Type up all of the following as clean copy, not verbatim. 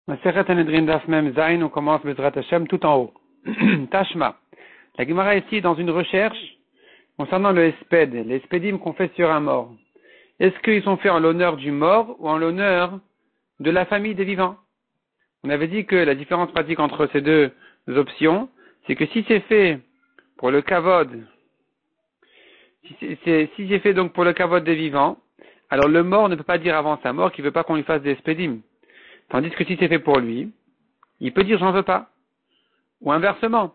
Masechet Sanhedrin Daf Mem Zayin, on commence Bezrat Hashem tout en haut. Tashma. La Gemara ici est dans une recherche concernant le Esped, les Espedim qu'on fait sur un mort. Est-ce qu'ils sont faits en l'honneur du mort ou en l'honneur de la famille des vivants? On avait dit que la différence pratique entre ces deux options, c'est que si c'est fait pour le kavod, si c'est fait donc pour le kavod des vivants, alors le mort ne peut pas dire avant sa mort qu'il veut pas qu'on lui fasse des Espedim. Tandis que si c'est fait pour lui, il peut dire j'en veux pas. Ou inversement,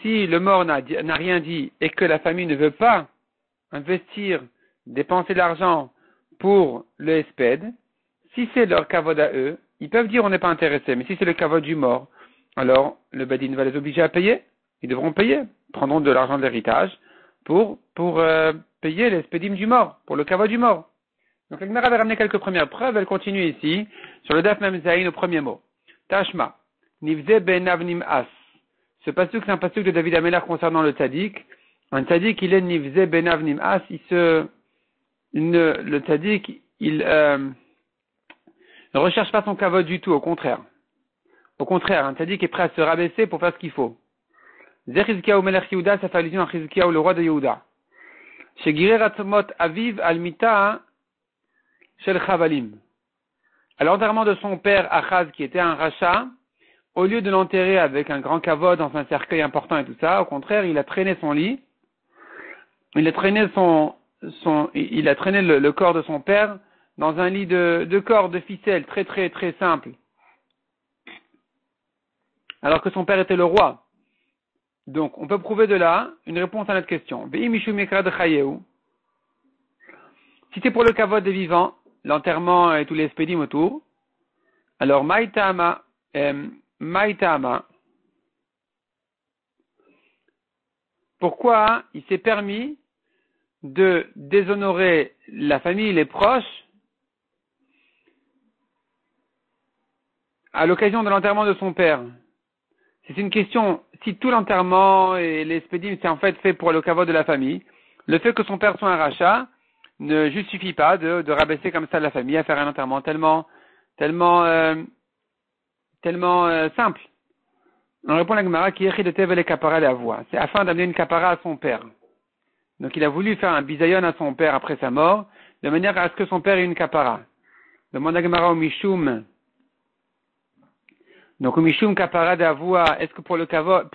si le mort n'a rien dit et que la famille ne veut pas investir, dépenser de l'argent pour le esped, si c'est leur kavod à eux, ils peuvent dire on n'est pas intéressé. Mais si c'est le kavod du mort, alors le badin va les obliger à payer. Ils devront payer, prendront de l'argent de l'héritage pour payer l'espedim du mort, pour le kavod du mort. Donc la Gemara avait ramené quelques premières preuves, elle continue ici, sur le Daf Mem Zayin au premier mot. Tashma, Nivze ben avnim as. Ce pasuk, c'est un pasuk de David Améler concernant le tzaddik. Un tzaddik, il est Nivze ben avnim as, le tzaddik, il ne recherche pas son kavod du tout, au contraire. Au contraire, un tzaddik est prêt à se rabaisser pour faire ce qu'il faut. Zechizkiyahu melech Yehuda, ça fait allusion à Chizkiyahu, le roi de Yehuda. Shegireh ratzmot aviv almita Shel Chavalim. À l'enterrement de son père Achaz, qui était un rachat, au lieu de l'enterrer avec un grand kavod dans un cercueil important et tout ça, au contraire, il a traîné son lit, il a traîné le corps de son père dans un lit de cordes, de ficelle, très très très simple. Alors que son père était le roi. Donc, on peut prouver de là une réponse à notre question. Si c'est pour le kavod des vivants, l'enterrement et tous les spédim autour, alors Maïtama, pourquoi il s'est permis de déshonorer la famille, les proches, à l'occasion de l'enterrement de son père? C'est une question, si tout l'enterrement et les spédim c'est en fait fait pour le kavod de la famille, le fait que son père soit un rachat ne justifie pas de rabaisser comme ça la famille à faire un enterrement tellement simple. On répond à la Gemara qui écrit de Tevel et Kapara la voix. C'est afin d'amener une kapara à son père. Donc il a voulu faire un bisayon à son père après sa mort, de manière à ce que son père ait une kapara. Demande à Gemara au Mishum. Donc au Mishum kapara d'avoua, est-ce que pour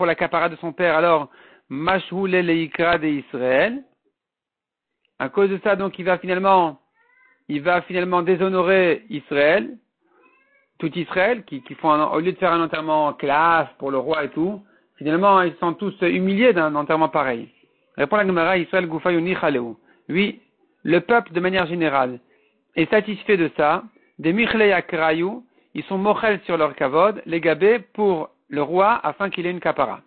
la kapara de son père, alors Mashhule leikra de Israël? À cause de ça, donc, il va finalement déshonorer Israël, tout Israël, qui font au lieu de faire un enterrement en classe pour le roi et tout, finalement, ils sont tous humiliés d'un enterrement pareil. Répond la Gemara, Israël Goufayouni Chaleu. Oui, le peuple, de manière générale, est satisfait de ça. Des Michlei Akrayou, ils sont mochel sur leur kavod, les gabés pour le roi, afin qu'il ait une kapara.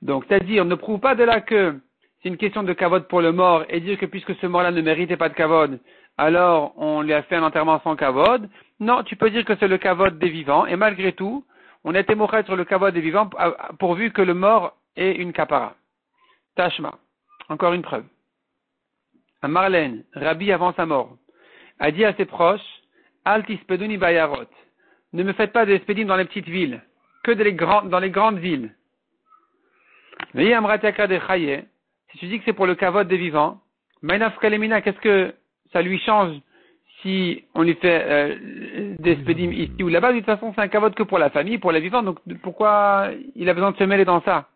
Donc, c'est-à-dire, ne prouve pas de là que c'est une question de kavod pour le mort et dire que puisque ce mort-là ne méritait pas de kavod, alors on lui a fait un enterrement sans kavod. Non, tu peux dire que c'est le kavod des vivants et malgré tout, on a été moché sur le kavod des vivants pourvu que le mort ait une kapara. Tashma. Encore une preuve. Un Marlène, Rabbi avant sa mort, a dit à ses proches, Altispeduni bayarot. Ne me faites pas des spédim dans les petites villes, que dans les grandes villes. Veillez amratiaka de chaye. Si tu dis que c'est pour le kavod des vivants, Mainaf Kalemina, qu'est-ce que ça lui change si on lui fait des spédim ici ou là-bas? De toute façon, c'est un kavod que pour la famille, pour les vivants, donc pourquoi il a besoin de se mêler dans ça?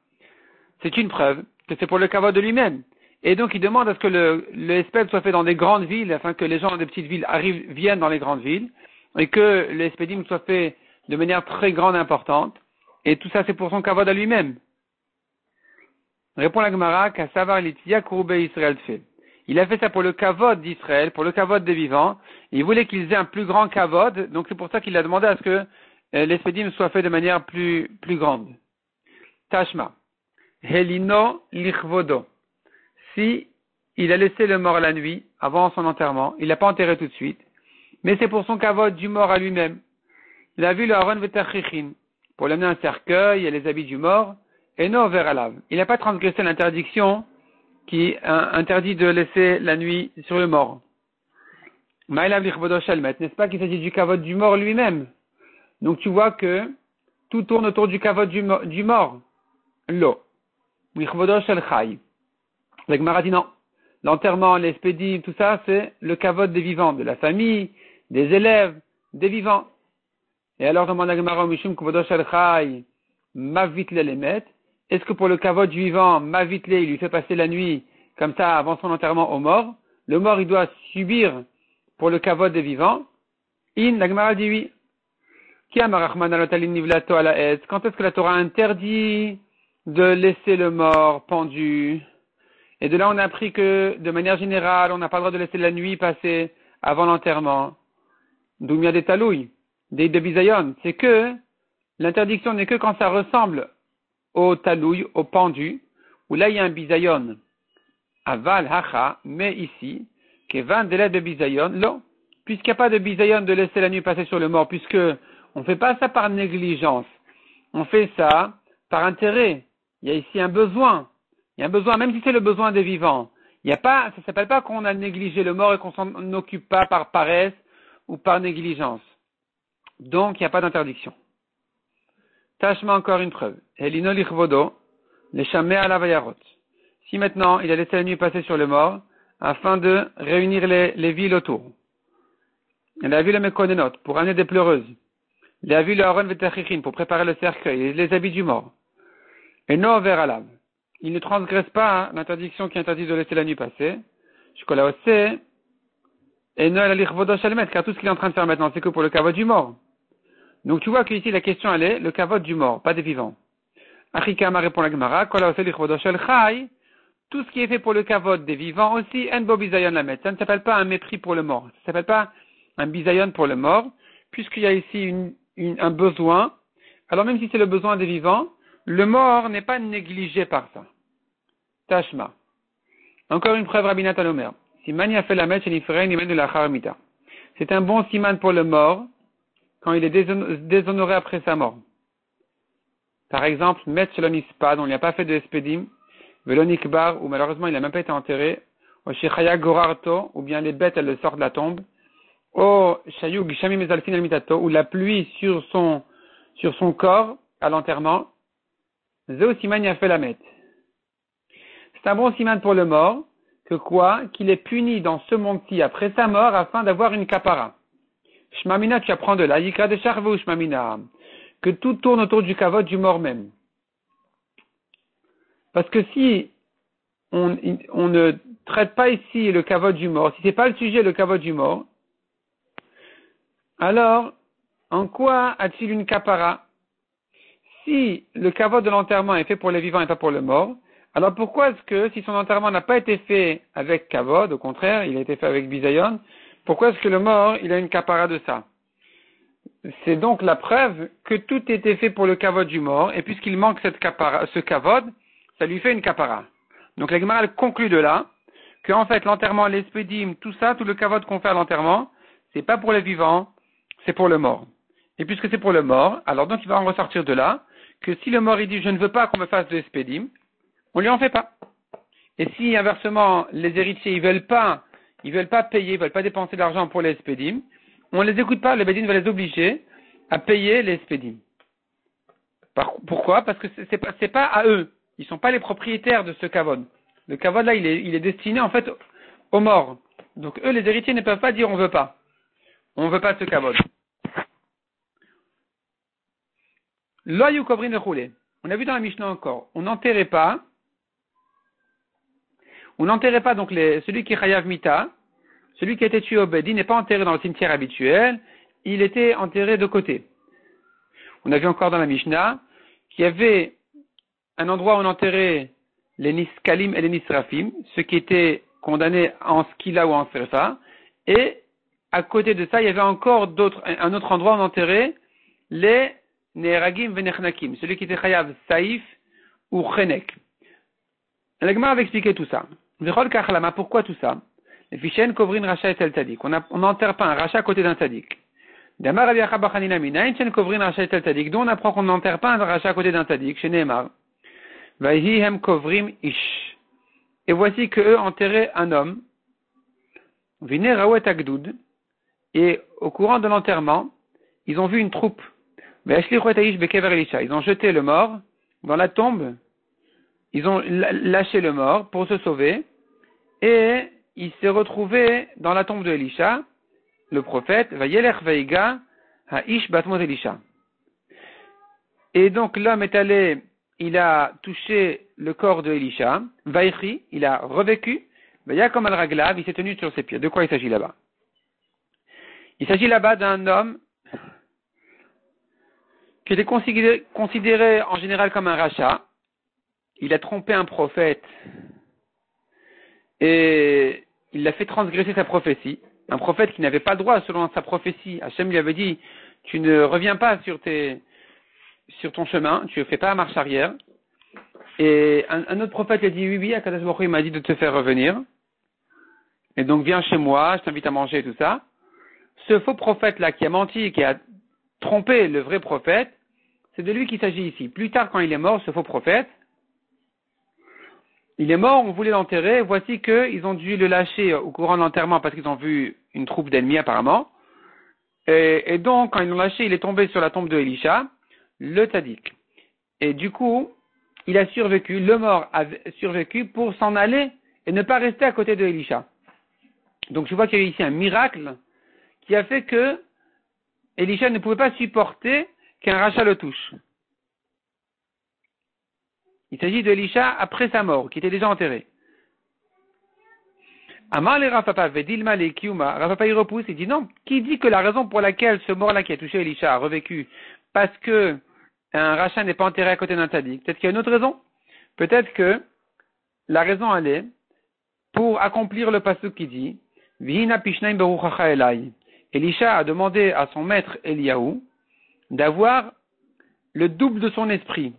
C'est une preuve que c'est pour le kavod de lui-même. Et donc, il demande à ce que le esped soit fait dans des grandes villes, afin que les gens des petites villes viennent dans les grandes villes, et que le espédim soit fait de manière très grande et importante. Et tout ça, c'est pour son kavod à lui-même. Répond la Gemara, qu'Asavar Litzia Kourbe Israël fait. Il a fait ça pour le kavod d'Israël, pour le kavod des vivants. Il voulait qu'ils aient un plus grand kavod, donc c'est pour ça qu'il a demandé à ce que l'espédim soit fait de manière plus grande. Tashma. Helino lichvodo. Si il a laissé le mort la nuit, avant son enterrement, il l'a pas enterré tout de suite, mais c'est pour son kavod du mort à lui-même. Il a vu le Aaron Vetachichin, pour l'amener un cercueil et les habits du mort, et non vers Alav. Il n'a pas transgressé l'interdiction qui interdit de laisser la nuit sur le mort. Maïlav lichvodo shelmet, n'est-ce pas qu'il s'agit du kavod du mort lui-même? Donc tu vois que tout tourne autour du kavod du mort. Lo. Michvodo shel chai. La Gemara dit non. L'enterrement, les spédim, tout ça, c'est le kavod des vivants, de la famille, des élèves, des vivants. Et alors demande la Gemara, Mishum kvodo shel chai, mavitle lemet. Est-ce que pour le kavod du vivant, mavitle, il lui fait passer la nuit, comme ça, avant son enterrement au mort? Le mort, il doit subir pour le kavod des vivants. La Gemara dit oui. Quand est-ce que la Torah interdit de laisser le mort pendu? Et de là, on a appris que, de manière générale, on n'a pas le droit de laisser la nuit passer avant l'enterrement. D'où il y a des talouilles, des bisayon. C'est que, l'interdiction n'est que quand ça ressemble au talouille, au pendu, où là, il y a un bisayon. Aval, hacha, mais ici, kevan, délai de bisayon, lo. Puisqu'il n'y a pas de bisayon de laisser la nuit passer sur le mort, puisque on ne fait pas ça par négligence. On fait ça par intérêt. Il y a ici un besoin. Il y a un besoin, même si c'est le besoin des vivants. Il y a pas, ça s'appelle pas qu'on a négligé le mort et qu'on s'en occupe pas par paresse ou par négligence. Donc, il n'y a pas d'interdiction. Tâche-moi encore une preuve. Elino lichvodo, les chamé à la vayarot. Si maintenant, il a laissé la nuit passer sur le mort, afin de réunir les villes autour. Il a vu le Mekonenot, pour amener des pleureuses. Il a vu le Aaron Vetachichin, pour préparer le cercueil et les habits du mort. Et non vers Alav. Il ne transgresse pas l'interdiction qui interdit de laisser la nuit passer. Et non car tout ce qu'il est en train de faire maintenant, c'est que pour le kavod du mort. Donc tu vois qu'ici la question elle est le kavod du mort, pas des vivants. Achikama répond la Gemara, tout ce qui est fait pour le kavod des vivants aussi, en bo bizayon lamet. Ça ne s'appelle pas un mépris pour le mort. Ça ne s'appelle pas un bizayon pour le mort, puisqu'il y a ici un besoin. Alors même si c'est le besoin des vivants, le mort n'est pas négligé par ça. Tashma. Encore une preuve, Rabbi Nathan Omer. Si Mani a fait la mèche, de la charamita. C'est un bon siman pour le mort quand il est déshonoré après sa mort. Par exemple, Met Shalonispad, on ne lui a pas fait de espedim, Velonikbar, ou malheureusement il n'a même pas été enterré, ou Shechaya Gorarto, ou bien les bêtes elles le sortent de la tombe, ou Shayug Shami Mezalfin Almitato, ou la pluie sur son corps à l'enterrement. Zeo Simani a fait la mèche. C'est un bon siman pour le mort, que quoi? Qu'il est puni dans ce monde-ci après sa mort afin d'avoir une kapara. Shmamina, tu apprends de là, Yikra de Charvou Shmamina, que tout tourne autour du kavod du mort même. Parce que si on ne traite pas ici le kavod du mort, si c'est pas le sujet le kavod du mort, alors en quoi a-t-il une kapara? Si le kavod de l'enterrement est fait pour les vivants et pas pour le mort, alors pourquoi est-ce que, si son enterrement n'a pas été fait avec kavod, au contraire, il a été fait avec bisayon, pourquoi est-ce que le mort, il a une kapara de ça? C'est donc la preuve que tout était fait pour le kavod du mort, et puisqu'il manque ce kavod, ça lui fait une kapara. Donc la Gemara conclut de là, qu'en fait l'enterrement, l'espédim, tout ça, tout le kavod qu'on fait à l'enterrement, c'est pas pour les vivants, c'est pour le mort. Et puisque c'est pour le mort, alors donc il va en ressortir de là, que si le mort il dit je ne veux pas qu'on me fasse de espédim, on lui en fait pas. Et si inversement les héritiers ils veulent pas payer, ils veulent pas dépenser d'argent pour les espédim, on les écoute pas, le bédine va les obliger à payer les espédim. Pourquoi? Parce que c'est pas à eux. Ils sont pas les propriétaires de ce kavod. Le kavod là, il est destiné en fait aux morts. Donc eux, les héritiers ne peuvent pas dire on veut pas. On veut pas ce kavod. Loyu kovrin le roulé. On a vu dans la Mishnah encore. On n'enterrait pas donc celui qui est chayav mita, celui qui a été tué au bédine n'est pas enterré dans le cimetière habituel. Il était enterré de côté. On a vu encore dans la Mishnah qu'il y avait un endroit où on enterrait les niskalim et les nisrafim, ceux qui étaient condamnés en skila ou en serfa, et à côté de ça, il y avait encore un autre endroit où on enterrait les neragim venechnakim, celui qui était chayav saïf ou chenek. La Gemara avait expliqué tout ça. Pourquoi tout ça? Les fichen kovrin racha et tel tadik. On n'enterre pas un racha à côté d'un tadik. D'où on apprend qu'on n'enterre pas un rachat à côté d'un tadik, chez Nehemar. Vaihihem kovrim ish. Et voici que eux enterraient un homme. Vine rawet agdoud. Et au courant de l'enterrement, ils ont vu une troupe. Ils ont jeté le mort dans la tombe. Ils ont lâché le mort pour se sauver. Et il s'est retrouvé dans la tombe de Elisha, le prophète, Vayelech Vaiga Haish Batmot Elisha. Et donc l'homme est allé, il a touché le corps de Elisha, Vaïchi, il a revécu, Vayakom al-Raglav, il s'est tenu sur ses pieds. De quoi il s'agit là-bas? Il s'agit là-bas d'un homme qui était considéré en général comme un rachat. Il a trompé un prophète et il l'a fait transgresser sa prophétie. Un prophète qui n'avait pas le droit, selon sa prophétie. Hachem lui avait dit, tu ne reviens pas sur ton chemin, tu ne fais pas marche arrière. Et un autre prophète lui a dit, oui, Akadosh Baruch Hu, il m'a dit de te faire revenir. Et donc viens chez moi, je t'invite à manger et tout ça. Ce faux prophète-là qui a menti, qui a trompé le vrai prophète, c'est de lui qu'il s'agit ici. Plus tard, quand il est mort, ce faux prophète, il est mort, on voulait l'enterrer, voici qu'ils ont dû le lâcher au courant de l'enterrement parce qu'ils ont vu une troupe d'ennemis apparemment. Et donc, quand ils l'ont lâché, il est tombé sur la tombe de Elisha, le tzaddik. Et du coup, il a survécu, le mort a survécu pour s'en aller et ne pas rester à côté de Elisha. Donc je vois qu'il y a ici un miracle qui a fait que Elisha ne pouvait pas supporter qu'un rachat le touche. Il s'agit de Elisha après sa mort, qui était déjà enterré. Amar le Rafapa, Vedilma le Kiuma, Rafapa il repousse, il dit non, qui dit que la raison pour laquelle ce mort-là qui a touché Elisha a revécu, parce que un rachat n'est pas enterré à côté d'un tzaddik? Peut-être qu'il y a une autre raison. Peut-être que la raison elle est pour accomplir le pasuk qui dit Vihina Pishnaim Beruchacha Elai. Elisha a demandé à son maître Eliaou d'avoir le double de son esprit.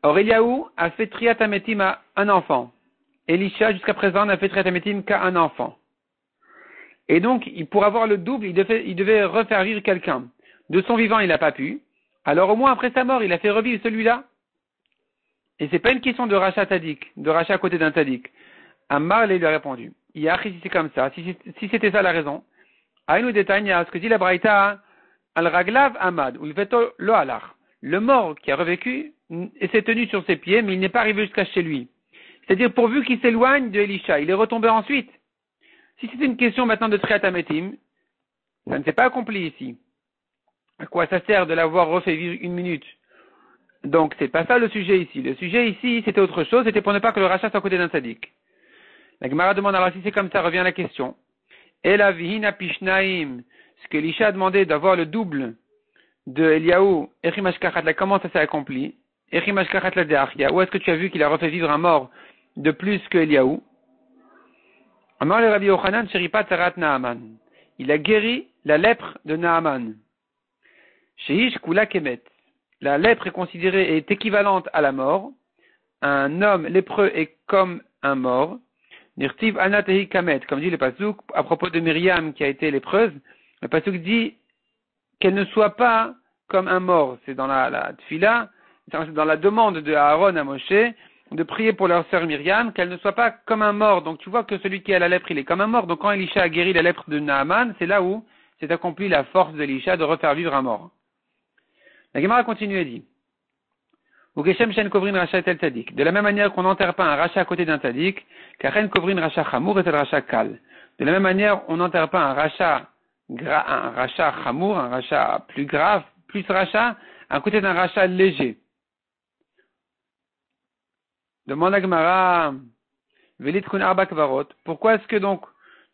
Or Eliaou a fait Triat Hametim à un enfant. Elisha jusqu'à présent n'a fait Triat Hametim qu'à un enfant. Et donc pour avoir le double, il devait refaire vivre quelqu'un. De son vivant, il n'a pas pu. Alors au moins après sa mort, il a fait revivre celui-là. Et c'est pas une question de rachat tadik, de rachat à côté d'un tadik. Ammar lui a répondu. Si c'est comme ça, si c'était ça la raison, Aïnou Detanya, ce que dit la Braïta, Al-Raglav Ahmad, ou le Lo Alach. Le mort qui a revécu s'est tenu sur ses pieds, mais il n'est pas arrivé jusqu'à chez lui. C'est-à-dire pourvu qu'il s'éloigne de Elisha, il est retombé ensuite. Si c'est une question maintenant de Triat Hametim, ça ne s'est pas accompli ici. À quoi ça sert de l'avoir refait vivre une minute? Donc c'est pas ça le sujet ici. Le sujet ici, c'était autre chose, c'était pour ne pas que le rachat soit à côté d'un tzaddik. La Gemara demande alors si c'est comme ça, revient à la question. Et la vihina pishnaim, ce que Elisha a demandé d'avoir le double de Eliaou, Echimashkachat, comment ça s'est accompli? Echimashkachat la deachia, où est-ce que tu as vu qu'il a refait vivre un mort de plus que Eliaou? Amar le Rabbi Yochanan, Sheripat Sarat Naaman. Il a guéri la lèpre de Naaman. Sheish Kula Kemet. La lèpre est équivalente à la mort. Un homme lépreux est comme un mort. Nirtiv Anatehi Kamet, comme dit le pasuk à propos de Myriam qui a été lépreuse. Le pasuk dit qu'elle ne soit pas comme un mort. C'est dans la tfila, dans la demande de Aaron à Moshe de prier pour leur sœur Myriam qu'elle ne soit pas comme un mort. Donc tu vois que celui qui a la lèpre, il est comme un mort. Donc quand Elisha a guéri la lèpre de Naaman, c'est là où s'est accomplie la force d'Elisha de refaire vivre un mort. La Gemara continue et dit de la même manière qu'on n'enterre pas un rachat à côté d'un tzaddik, karen kovrin rachat chamour et tel rachat kal. De la même manière, on n'enterre pas un rachat chamour, un rachat plus grave, plus rachat, à côté d'un rachat léger. Demande la Gemara, velitkun arba kvarot. Pourquoi est-ce que donc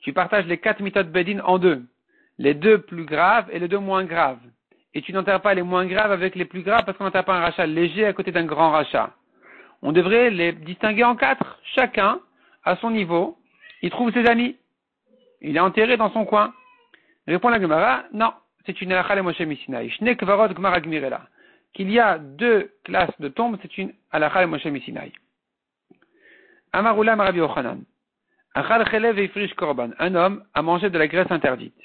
tu partages les 4 mitot bedin en deux, les 2 plus graves et les 2 moins graves? Et tu n'enterres pas les moins graves avec les plus graves parce qu'on n'enterre pas un rachat léger à côté d'un grand rachat. On devrait les distinguer en 4. Chacun, à son niveau, il trouve ses amis. Il est enterré dans son coin. Répond la Gemara, non, c'est une halakha le Moshe Misinaï. Shne kvarot Gemara Gmirela. Qu'il y a 2 classes de tombes, c'est une halakha le Moshe Misinaï. Amarula Rabbi Yochanan. Achal chelev veifrish korban. Un homme a mangé de la graisse interdite.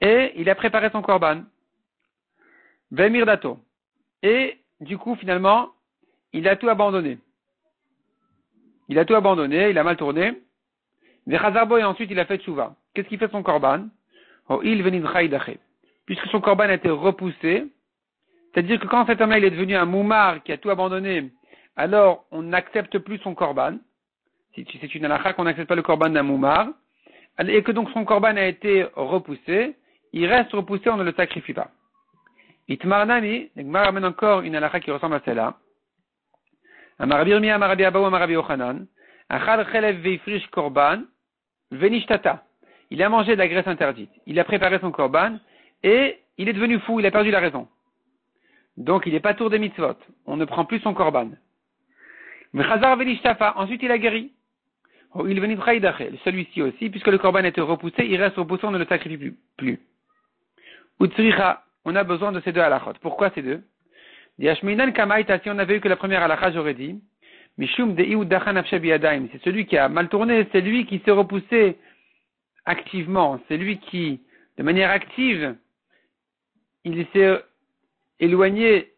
Et il a préparé son korban. Vemir dato. Et du coup, finalement, il a tout abandonné. Il a mal tourné. Vechazarbo et ensuite il a fait tchouva. Qu'est-ce qu'il fait son korban? Oh, il venit de. Puisque son korban a été repoussé, C'est-à-dire que quand cet homme-là, il est devenu un moumar qui a tout abandonné, alors on n'accepte plus son korban. C'est une halakha qu'on n'accepte pas le korban d'un moumar, et que donc son korban a été repoussé, il reste repoussé, on ne le sacrifie pas. Itmar Nami, Gmar amène encore une halakha qui ressemble à celle-là. Amar Birmi, Amar Rabbi Abaou, Amar Rabbi Yochanan, Achal Chelev Veifrish Korban, Venishtata. Il a mangé de la graisse interdite. Il a préparé son korban, et il est devenu fou, il a perdu la raison. Donc il n'est pas tour des mitzvot. On ne prend plus son korban. Vechazar Venishtafa. Ensuite il a guéri. Il venit celui-ci aussi, puisque le korban était repoussé, il reste repoussé, on ne le sacrifie plus. Utsricha. On a besoin de ces deux halachot. Pourquoi ces deux? Diashminan kamaita, si on avait eu que la première halakha, j'aurais dit, Mishum deiu dachan afshe biyadayim. C'est celui qui a mal tourné, c'est lui qui s'est repoussé activement, c'est lui qui, de manière active, il s'est éloigné,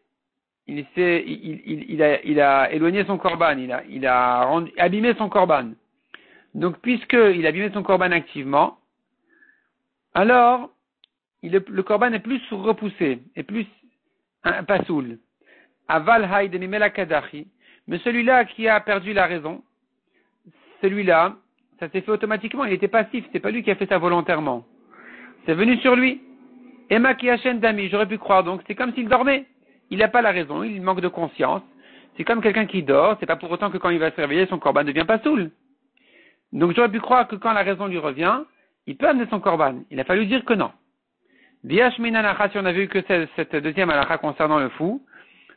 il a éloigné son korban, il a abîmé son korban. Donc, puisqu'il a abîmé son korban activement, alors, le korban est plus repoussé, est plus pasoul. Aval hay de mimela kadachi. Mais celui-là qui a perdu la raison, celui-là, ça s'est fait automatiquement, il était passif, c'est pas lui qui a fait ça volontairement. C'est venu sur lui. Emma qui achète d'ami, j'aurais pu croire, donc c'est comme s'il dormait. Il n'a pas la raison, il manque de conscience. C'est comme quelqu'un qui dort, c'est pas pour autant que quand il va se réveiller, son korban ne devient pas saoul. Donc j'aurais pu croire que quand la raison lui revient, il peut amener son korban. Il a fallu dire que non. Biash minanacha, si on avait vu que cette deuxième halakha concernant le fou,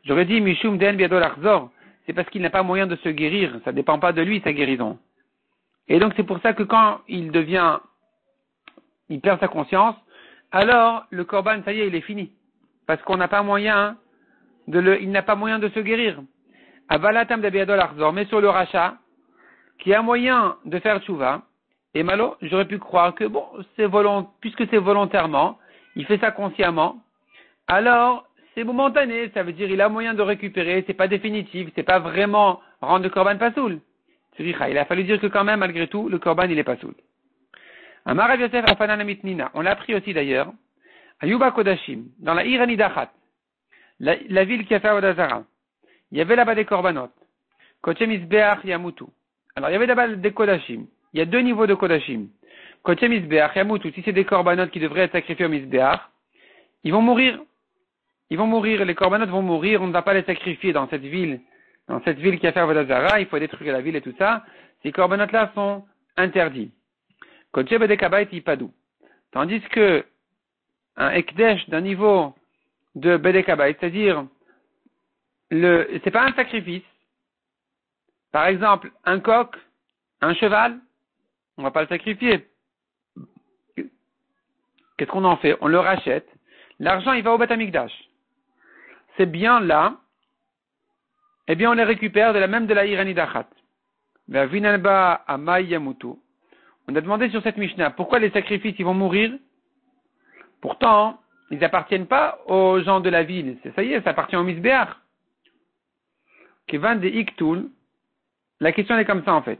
j'aurais dit mishum den biadol achzor. C'est parce qu'il n'a pas moyen de se guérir, ça dépend pas de lui sa guérison. Et donc c'est pour ça que quand il perd sa conscience, alors le korban, ça y est, il est fini. Parce qu'on n'a pas moyen il n'a pas moyen de se guérir. Avalatam de biadol achzor, mais sur le rachat, qui a moyen de faire tchouva, et malo, j'aurais pu croire que bon, puisque c'est volontairement, il fait ça consciemment, alors c'est momentané, ça veut dire il a moyen de récupérer, c'est pas définitif, c'est pas vraiment rendre le korban pasoul. Il a fallu dire que quand même, malgré tout, le korban il est pasoul. Amar Rav Yosef Afanan Mitnina, on l'a appris aussi d'ailleurs, Ayuba Kodashim, dans la Irani Dachat, la ville qui a fait Avodazara, il y avait là-bas des korbanot, Kochem Isbeach Yamutu. Alors il y avait là-bas des Kodashim, il y a deux niveaux de Kodashim. Kochem Isbeach Yamutu, si c'est des korbanot qui devraient être sacrifiés au Misbeach, ils vont mourir. Ils vont mourir, les korbanot vont mourir, on ne va pas les sacrifier dans cette ville qui a fait Avodazara, il faut détruire la ville et tout ça. Ces korbanot-là sont interdits. Kochem Bedekabayt Ipadou. Tandis que un Ekdesh d'un niveau de Bedekabayt, c'est-à-dire, c'est pas un sacrifice. Par exemple, un coq, un cheval, on va pas le sacrifier. Qu'est-ce qu'on en fait? On le rachète. L'argent, il va au Beth Amikdash. Ces biens-là, eh bien, on les récupère de la Irani Dachat. On a demandé sur cette Mishnah, pourquoi les sacrifices, ils vont mourir? Pourtant, ils n'appartiennent pas aux gens de la ville. Ça y est, ça appartient au Misbeach. Kevan de Iktul, la question est comme ça, en fait.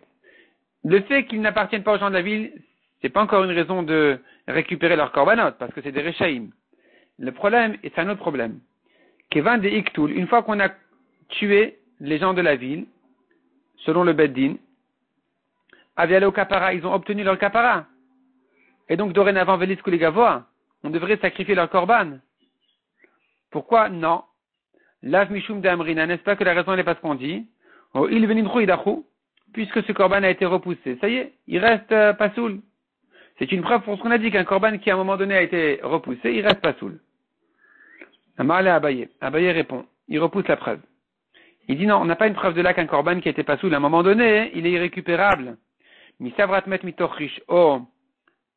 Le fait qu'ils n'appartiennent pas aux gens de la ville, c'est pas encore une raison de récupérer leur korbanot, parce que c'est des Rechaïm. Le problème, et c'est un autre problème. Kevan de Iktul, une fois qu'on a tué les gens de la ville, selon le Beddin, aviale au kapara, ils ont obtenu leur kapara. Et donc, dorénavant, Velis Kuligavoa, on devrait sacrifier leur korban. Pourquoi? Non. Lav Mishum de Amrina, n'est-ce pas que la raison n'est pas ce qu'on dit? Oh, il venimrou idachou, puisque ce korban a été repoussé. Ça y est, il reste pas saoul. C'est une preuve pour ce qu'on a dit, qu'un korban qui à un moment donné a été repoussé, il reste pas saoul. Amarle Abaye. Abaye répond. Il repousse la preuve. Il dit non, on n'a pas une preuve de là qu'un korban qui a été pas saoul. À un moment donné, il est irrécupérable. Misavratmet mitochish o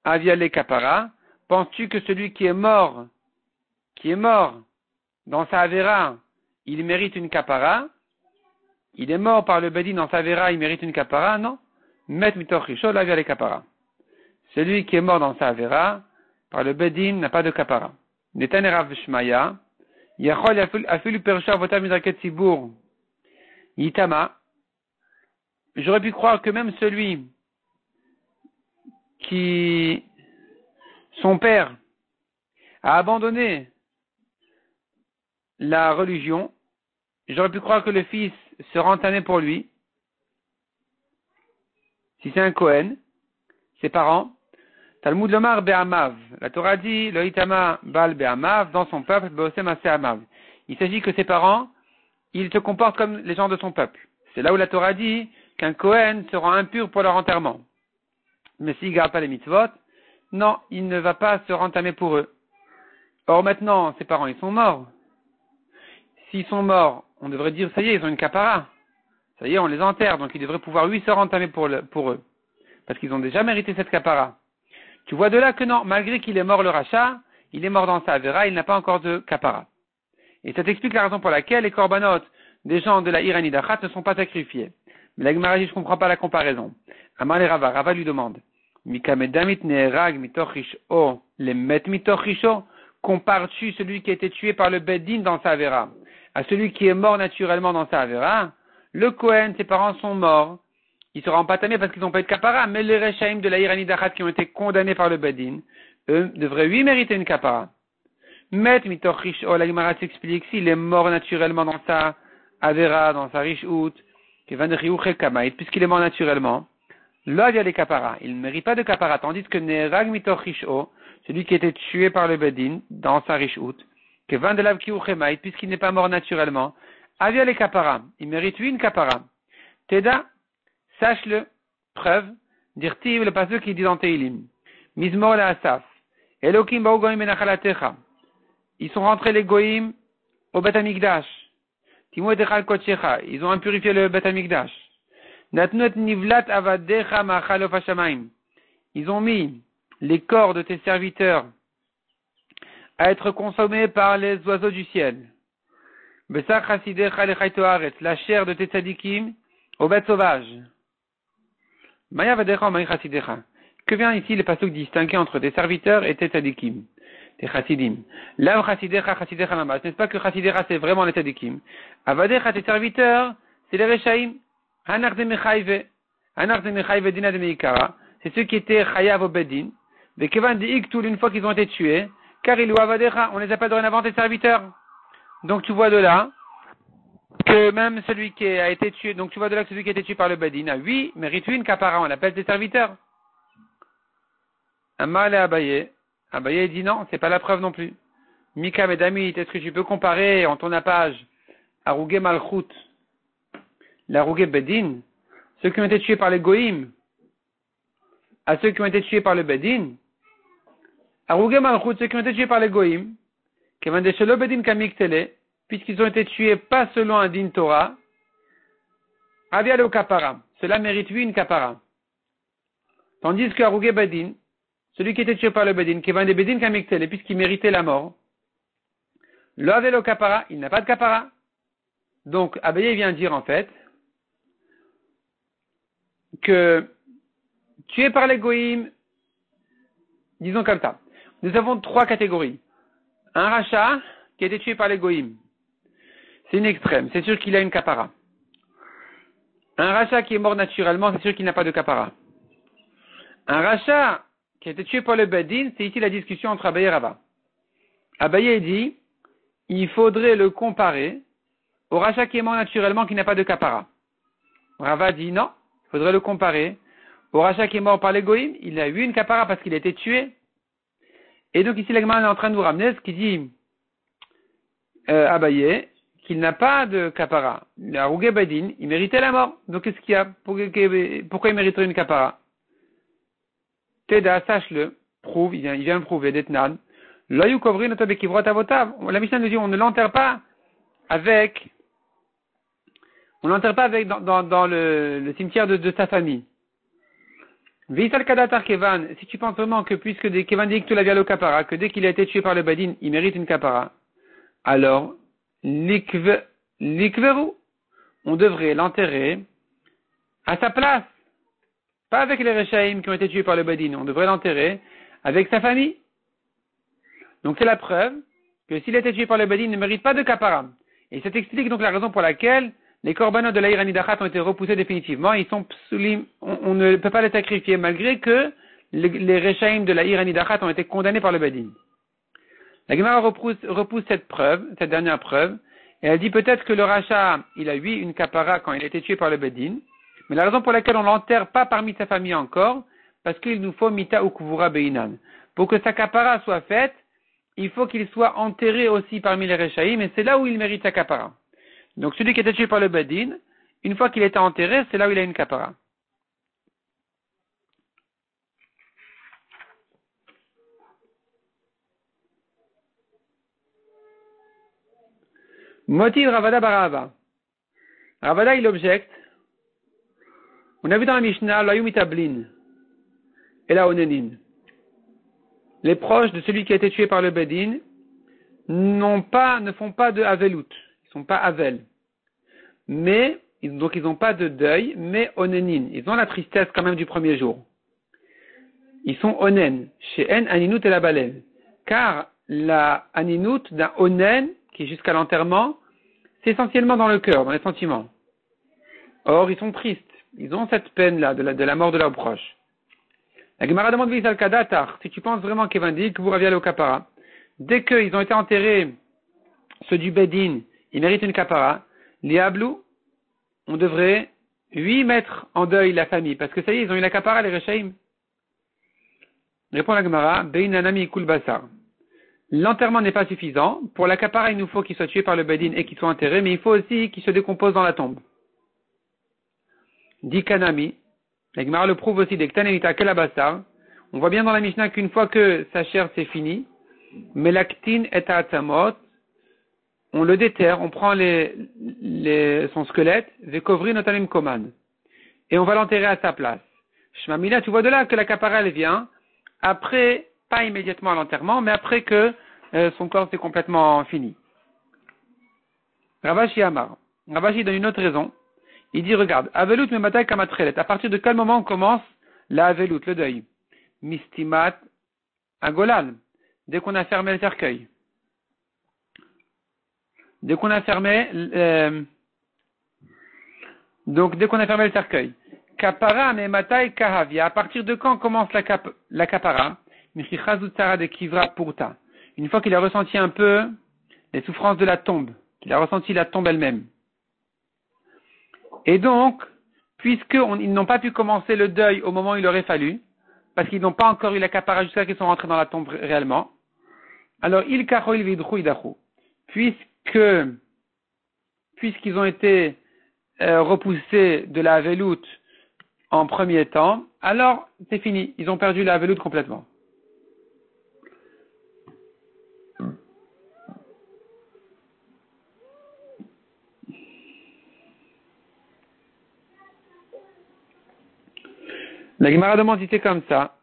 aviale kapara. Penses-tu que celui qui est mort dans sa avera, il mérite une kapara? Il est mort par le bedin dans sa avera, il mérite une kapara? Non. Met mitochish o aviale kapara. Celui qui est mort dans sa avera, par le bedin, n'a pas de kapara. Netan Rav Shmaya, Yachol afilu persha votam midraket sibour. Yitama, j'aurais pu croire que même celui qui, son père, a abandonné la religion, j'aurais pu croire que le fils sera entamé pour lui. Si c'est un Kohen, ses parents, Talmud Lomar Be'amav. La Torah dit, le Hitama Bal Be'amav, dans son peuple, Be'osem Ase Amav. Il s'agit que ses parents, ils se comportent comme les gens de son peuple. C'est là où la Torah dit qu'un Kohen sera impur pour leur enterrement. Mais s'il ne garde pas les mitzvot, non, il ne va pas se rentamer pour eux. Or maintenant, ses parents, ils sont morts. S'ils sont morts, on devrait dire, ça y est, ils ont une kapara. Ça y est, on les enterre, donc ils devraient pouvoir, lui, se rentamer pour eux. Parce qu'ils ont déjà mérité cette kapara. Tu vois de là que non, malgré qu'il est mort le rachat, il est mort dans sa avera, il n'a pas encore de kapara. Et ça t'explique la raison pour laquelle les korbanot des gens de la Iranidachat ne sont pas sacrifiés. Mais la Gemara dit, je ne comprends pas la comparaison. Amar le Rava, Rava lui demande, Mikamedamit ne'erag mitochish o le met mitochisho, compares-tu celui qui a été tué par le Beddin dans sa avera à celui qui est mort naturellement dans sa avera? Le Kohen, ses parents sont morts. Ils seront empatamés parce qu'ils n'ont pas eu de kapara, mais les Rechaim de la Iranidachat qui ont été condamnés par le Beddin, eux, devraient lui mériter une kapara. Met mitochish o, la Gemara s'explique, s'il est mort naturellement dans sa avera, dans sa rishout, puisqu'il est mort naturellement, là il y a les kapara. Il ne mérite pas de kapara, tandis que Nerag mitochish-o, celui qui a été tué par le Bedin dans sa rishout, puisqu'il n'est pas mort naturellement, avia les kapara. Il mérite lui une kapara. Teda, sache-le, preuve, dirtiv le pasuk qui dit dans Teilim, Mizmor la Asaf, Elokim ba'u goyim benachalatecha. Ils sont rentrés les goyim au Bet Hamikdash. Ils ont impurifié le Bet Hamikdash. Ils ont mis les corps de tes serviteurs à être consommés par les oiseaux du ciel. La chair de tes tzadikim aux bêtes sauvages. Que vient ici le pasuk distinguer entre tes serviteurs et tes tzadikim, tes chassidim? Là où chassidecha mamas, n'est-ce pas que chassidecha c'est vraiment les tzadikim? Avadecha, tes serviteurs, c'est les rechaim. Hanar de mechayve dina de meikara, c'est ceux qui étaient chayav au bedin. Mais kevan de iktul, une fois qu'ils ont été tués, car ils ou avadecha, on les appelle dorénavant tes serviteurs. Donc tu vois de là que même celui qui a été tué, donc tu vois de là que celui qui a été tué par le bedin, a oui, mérite une kapara, on l'appelle tes serviteurs. Amal et Abaye. Abaye dit non, c'est pas la preuve non plus. Mika Medamit, est-ce que tu peux comparer en ton appage à Rougé Malchut, la Rougé Bedin, ceux qui ont été tués par les Goïm, à ceux qui ont été tués par le Bedin? À Rougé Malchut, ceux qui ont été tués par les Goïm, qui vont des Shelo Bedin Kamiktele, puisqu'ils ont été tués pas selon un din Torah, Avia le Kapara, cela mérite lui une Kapara. Tandis qu'à Rougé Bedin, celui qui était tué par le Bedin, qui va des Bedin Kamiktele, puisqu'il méritait la mort, l'Ave le Kapara, il n'a pas de Kapara. Donc, Abaye vient dire en fait que tué par les Goïm, disons comme ça, nous avons trois catégories. Un rachat qui a été tué par les Goïm, c'est une extrême, c'est sûr qu'il a une Kapara. Un rachat qui est mort naturellement, c'est sûr qu'il n'a pas de Kapara. Un rachat qui a été tué par le Bedin, c'est ici la discussion entre Abaye et Rava. Abaye dit, il faudrait le comparer au rachat qui est mort naturellement qui n'a pas de kapara. Rava dit non, il faudrait le comparer au rachat qui est mort par les goïm, il a eu une kapara parce qu'il a été tué. Et donc ici la Gemara est en train de nous ramener ce qui dit Abaye qu'il n'a pas de kapara. Le Rougé Bedin, il méritait la mort. Donc qu'est-ce qu'il y a? Pourquoi il mériterait une kapara? Teda, sache-le, prouve, il vient le prouver, d'Etnan. La Mishnah nous dit on ne l'enterre pas avec dans le cimetière de sa famille. Si tu penses vraiment que puisque Kevan dit que tu l'as vu le kapara, que dès qu'il a été tué par le Badin, il mérite une kapara, alors l'ikveru, on devrait l'enterrer à sa place. Pas avec les Rechaim qui ont été tués par le Badin, on devrait l'enterrer avec sa famille. Donc c'est la preuve que s'il a été tué par le Badin, il ne mérite pas de kapara. Et ça t'explique donc la raison pour laquelle les korbanot de l'Aïr Anidachat ont été repoussés définitivement. Ils sont psulim, on ne peut pas les sacrifier malgré que les Rechaim de l'Aïr Anidachat ont été condamnés par le Badin. La Gemara repousse cette dernière preuve, et elle dit peut-être que le rachat, il a eu une kapara quand il a été tué par le Bedin, mais la raison pour laquelle on l'enterre pas parmi sa famille encore, parce qu'il nous faut mita ou kuvura beinan. Pour que sa kapara soit faite, il faut qu'il soit enterré aussi parmi les Rechaïm, et c'est là où il mérite sa kapara. Donc celui qui a été tué par le Bedin, une fois qu'il était enterré, c'est là où il a une kapara. Motiv Ravada Barava. Ravada, il objecte. On a vu dans la Mishnah, l'ayumitablin et la onenin. Les proches de celui qui a été tué par le Bedin ne font pas de avelout. Ils sont pas avel. Mais, donc ils n'ont pas de deuil, mais onenin. Ils ont la tristesse quand même du premier jour. Ils sont onen. Chez en aninut et la baleine. Car la aninut d'un onen, qui est jusqu'à l'enterrement, c'est essentiellement dans le cœur, dans les sentiments. Or, ils sont tristes. Ils ont cette peine-là de la mort de leurs proches. La Gemara demande si tu penses vraiment qu'Evandi, que vous reviez au kapara, dès qu'ils ont été enterrés, ceux du Bedin, ils méritent une kapara, Liablou, on devrait 8 mettre en deuil la famille, parce que ça y est, ils ont eu la kapara, les Rechaïm. Répond la Gemara, Beinanami Kul Basar. L'enterrement n'est pas suffisant. Pour la kapara, il nous faut qu'il soit tué par le Bedin et qu'il soit enterré, mais il faut aussi qu'il se décompose dans la tombe. Dit Kanami, la Gemara le prouve aussi des Ktanenita Kelabasar. On voit bien dans la Mishnah qu'une fois que sa chair c'est fini, Melaktin et Atzamot, on le déterre, on prend son squelette, Vekovri Notalim Koman, et on va l'enterrer à sa place. Shmamila, tu vois de là que la kapara elle vient après, pas immédiatement à l'enterrement, mais après que son corps c'est complètement fini. Ravashi Amar. Ravashi donne une autre raison. Il dit, regarde, avelut mematai kamatrelet. À partir de quel moment on commence la avelut, le deuil? Mistimat agolal. Dès qu'on a fermé le cercueil. Dès qu'on a fermé, dès qu'on a fermé le cercueil. Kapara mematai kahavia. À partir de quand commence la kapara? Michichazutsara de kivra purta. Une fois qu'il a ressenti un peu les souffrances de la tombe. Qu'il a ressenti la tombe elle-même. Et donc, puisqu'ils n'ont pas pu commencer le deuil au moment où il aurait fallu, parce qu'ils n'ont pas encore eu la kapara jusqu'à qu'ils sont rentrés dans la tombe réellement, alors il kachoil vidrou idachu. Puisqu'ils ont été repoussés de la veloute en premier temps, alors c'est fini, ils ont perdu la veloute complètement. La Gemara demande si c'est comme ça.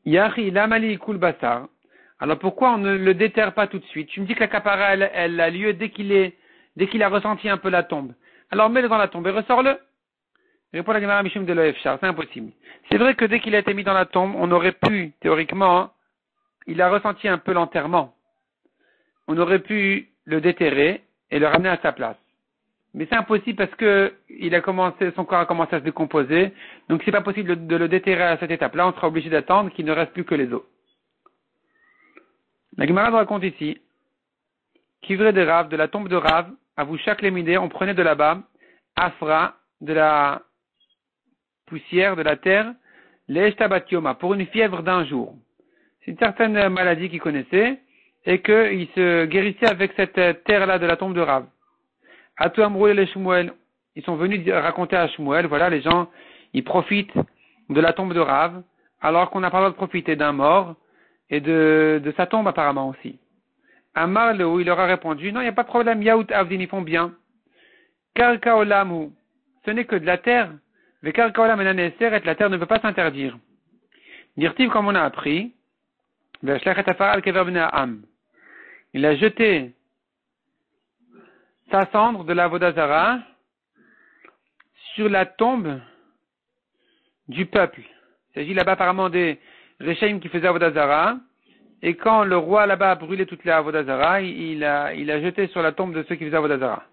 Yahi lamali kul basar. Alors pourquoi on ne le déterre pas tout de suite? Tu me dis que la kapara elle a lieu dès qu'il a ressenti un peu la tombe. Alors mets-le dans la tombe et ressors-le. Répond la Gemara Mishum de l'Oefchar, c'est impossible. C'est vrai que dès qu'il a été mis dans la tombe, on aurait pu, théoriquement, il a ressenti un peu l'enterrement. On aurait pu le déterrer et le ramener à sa place. Mais c'est impossible parce que son corps a commencé à se décomposer. Donc c'est pas possible de le déterrer à cette étape-là. On sera obligé d'attendre qu'il ne reste plus que les os. La Gemara nous raconte ici, Kivré de Rav, de la tombe de Rav, à vous chaque lémidé, on prenait de là-bas, Afra, de la poussière, de la terre, l'Eshtabatioma, pour une fièvre d'un jour. C'est une certaine maladie qu'il connaissait, et qu'il se guérissait avec cette terre-là de la tombe de Rav. Atou Amrou et les Shmuel, ils sont venus raconter à Shmuel, voilà, les gens, ils profitent de la tombe de Rav, alors qu'on n'a pas le droit de profiter d'un mort, et de sa tombe apparemment aussi. Amar Leo, il leur a répondu, non, il n'y a pas de problème, Yaout Avdin, ils font bien. Karkaolamu, ce n'est que de la terre. Mais Karkaolam et la terre ne peut pas s'interdire. Dirtiv, comme on a appris, il a jeté sa cendre de la Vodazara sur la tombe du peuple. Il s'agit là-bas apparemment des Rechaim qui faisaient Vodazara. Et quand le roi là-bas a brûlé toutes les Avodazara, il a jeté sur la tombe de ceux qui faisaient Avodazara.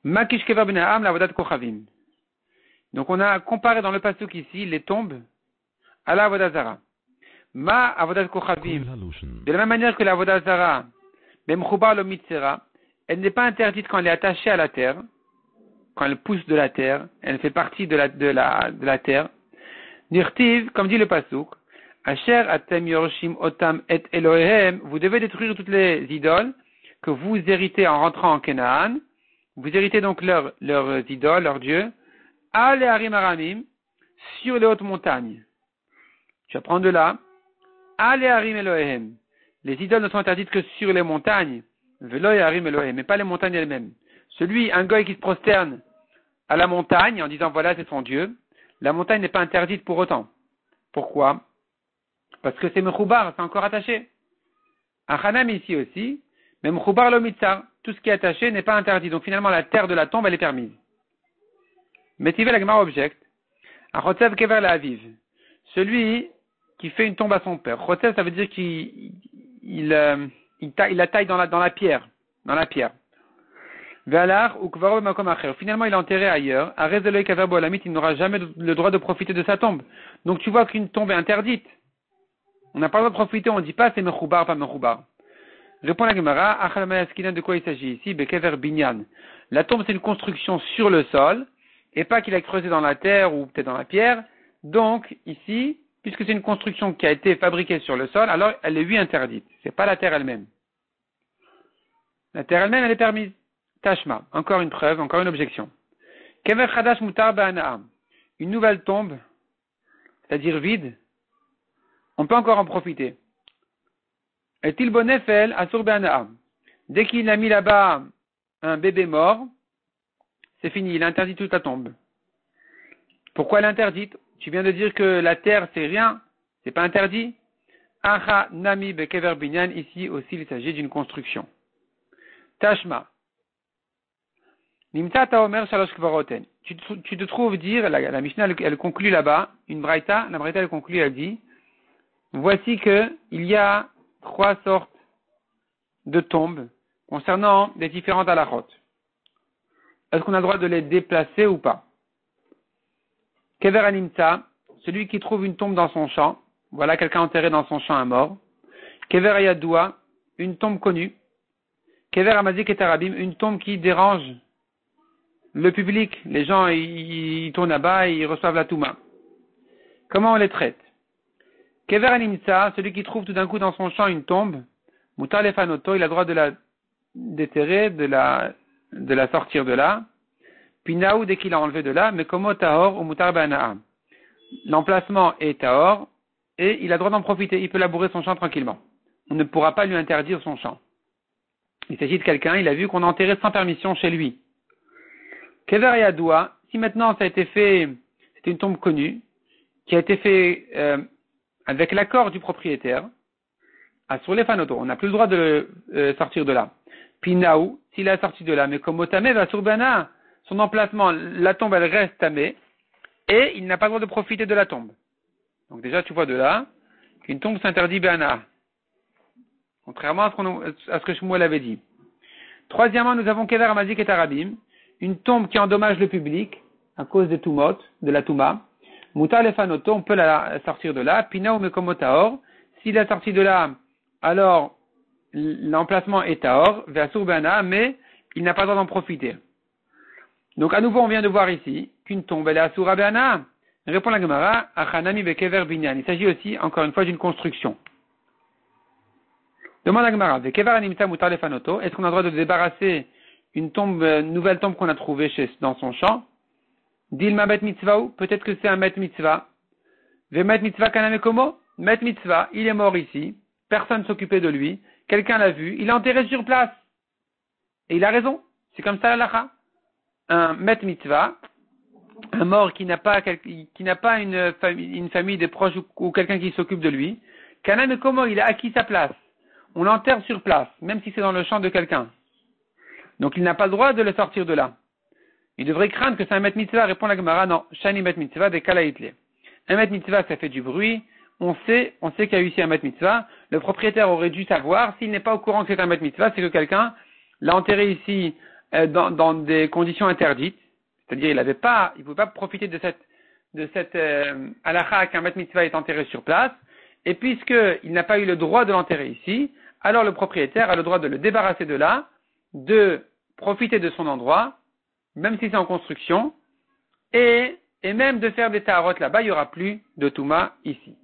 Makish kever b'na'am la Avodat kochavim. Donc on a comparé dans le pasuk ici les tombes à la Avodazara. Ma avodat kochavim. De la même manière que l'avodat zara, même choubar lo mitzera, elle n'est pas interdite quand elle est attachée à la terre, quand elle pousse de la terre, elle fait partie de la terre. Nirtiv, comme dit le pasuk, Asher atem yorshim otam et Elohem, vous devez détruire toutes les idoles que vous héritez en rentrant en Canaan. Vous héritez donc leurs idoles, leurs dieux, à les harim aramim, sur les hautes montagnes. Tu vas prendre de là, à les harim Elohem. Les idoles ne sont interdites que sur les montagnes, velo et harim Elohem, mais pas les montagnes elles-mêmes. Un goy qui se prosterne à la montagne en disant voilà c'est son dieu, la montagne n'est pas interdite pour autant. Pourquoi? Parce que c'est mechoubar, c'est encore attaché. Un chanam ici aussi, mais mechoubar lo mitzar, tout ce qui est attaché n'est pas interdit. Donc finalement la terre de la tombe elle est permise. Metiveh la Gemara objecte. Un chotzev kever la aviv. Celui qui fait une tombe à son père. Chotzev ça veut dire qu'il la taille dans la pierre. Dans la pierre. Finalement, il est enterré ailleurs. Il n'aura jamais le droit de profiter de sa tombe. Donc tu vois qu'une tombe est interdite. On n'a pas le droit de profiter, on ne dit pas c'est mechoubar, pas mechoubar. Répond la Gemara, de quoi il s'agit ici? Bekever binyan. La tombe c'est une construction sur le sol, et pas qu'il a creusé dans la terre ou peut-être dans la pierre. Donc ici, puisque c'est une construction qui a été fabriquée sur le sol, alors elle est lui interdite. C'est pas la terre elle-même. La terre elle-même elle est permise. Tashma, encore une preuve, encore une objection. Kever chadash mutar ba'ana'am. Une nouvelle tombe, c'est-à-dire vide, on peut encore en profiter. Est-il bonefel asur ba'ana'am. Dès qu'il a mis là-bas un bébé mort, c'est fini, il interdit toute la tombe. Pourquoi elle est interdite? Tu viens de dire que la terre c'est rien, c'est pas interdit. Acha nami bekever binyan, ici aussi il s'agit d'une construction. Tashma. Nimta taomer shalosh kvaroten. Tu te trouves dire, la Mishnah elle conclut là-bas, une braïta, la braïta elle conclut, elle dit, voici que il y a 3 sortes de tombes concernant les différentes halachot. Est-ce qu'on a le droit de les déplacer ou pas? Kever animta, celui qui trouve une tombe dans son champ, voilà quelqu'un enterré dans son champ un mort. Kever ayadoua, une tombe connue. Kever amazik et arabim, une tombe qui dérange le public, les gens ils tournent là-bas et ils reçoivent la touma. Comment on les traite? Kever animta, celui qui trouve tout d'un coup dans son champ une tombe, mutar lefanoto, il a le droit de la déterrer, de la sortir de là. Pinaou, dès qu'il a enlevé de là, mais comme tahor ou mutar bana'a. L'emplacement est tahor et il a le droit d'en profiter, il peut labourer son champ tranquillement. On ne pourra pas lui interdire son champ. Il s'agit de quelqu'un, il a vu qu'on a enterré sans permission chez lui. Kever yadoua, si maintenant ça a été fait, c'était une tombe connue, qui a été fait avec l'accord du propriétaire, sur les fanoto, on n'a plus le droit de le sortir de là. Pinaou, s'il a sorti de là, mais comme otame va sur bana, son emplacement, la tombe elle reste tamée, et il n'a pas le droit de profiter de la tombe. Donc déjà tu vois de là qu'une tombe s'interdit bana, contrairement à ce que Shmuel avait dit. Troisièmement, nous avons kever amazik et arabim, une tombe qui endommage le public à cause des tumot, de la touma. Mutar lefanoto, on peut la sortir de là. Pinaou mekomo tahor, s'il est sorti de là, alors l'emplacement est tahor, ve'asur bana, mais il n'a pas le droit d'en profiter. Donc à nouveau on vient de voir ici qu'une tombe elle est asura bana. Répond la Gemara, achanami bekever binyan. Il s'agit aussi encore une fois d'une construction. Demande la Gemara, bekever animta mutar lefanoto, est-ce qu'on a le droit de débarrasser une nouvelle tombe qu'on a trouvée dans son champ? Dilma bet mitzvah, peut-être que c'est un met mitzvah. Ve met mitzvah kaname komo? Met mitzvah, il est mort ici, personne ne s'occupait de lui, quelqu'un l'a vu, il est enterré sur place. Et il a raison, c'est comme ça l'halakha. Un met mitzvah, un mort qui n'a pas une famille des proches ou quelqu'un qui s'occupe de lui, kaname komo, il a acquis sa place. On l'enterre sur place, même si c'est dans le champ de quelqu'un. Donc il n'a pas le droit de le sortir de là. Il devrait craindre que c'est un met mitzvah. Répond la Gemara, non. Shani met mitzvah de kala hitle. Un met mitzvah, ça fait du bruit. On sait qu'il y a eu ici un met mitzvah. Le propriétaire aurait dû savoir. S'il n'est pas au courant que c'est un met mitzvah, c'est que quelqu'un l'a enterré ici dans des conditions interdites. C'est-à-dire il pouvait pas profiter de cette halakha qu'un met mitzvah est enterré sur place. Et puisqu'il n'a pas eu le droit de l'enterrer ici, alors le propriétaire a le droit de le débarrasser de là, de profiter de son endroit, même si c'est en construction, et même de faire des taharotes là-bas, il n'y aura plus de Touma ici.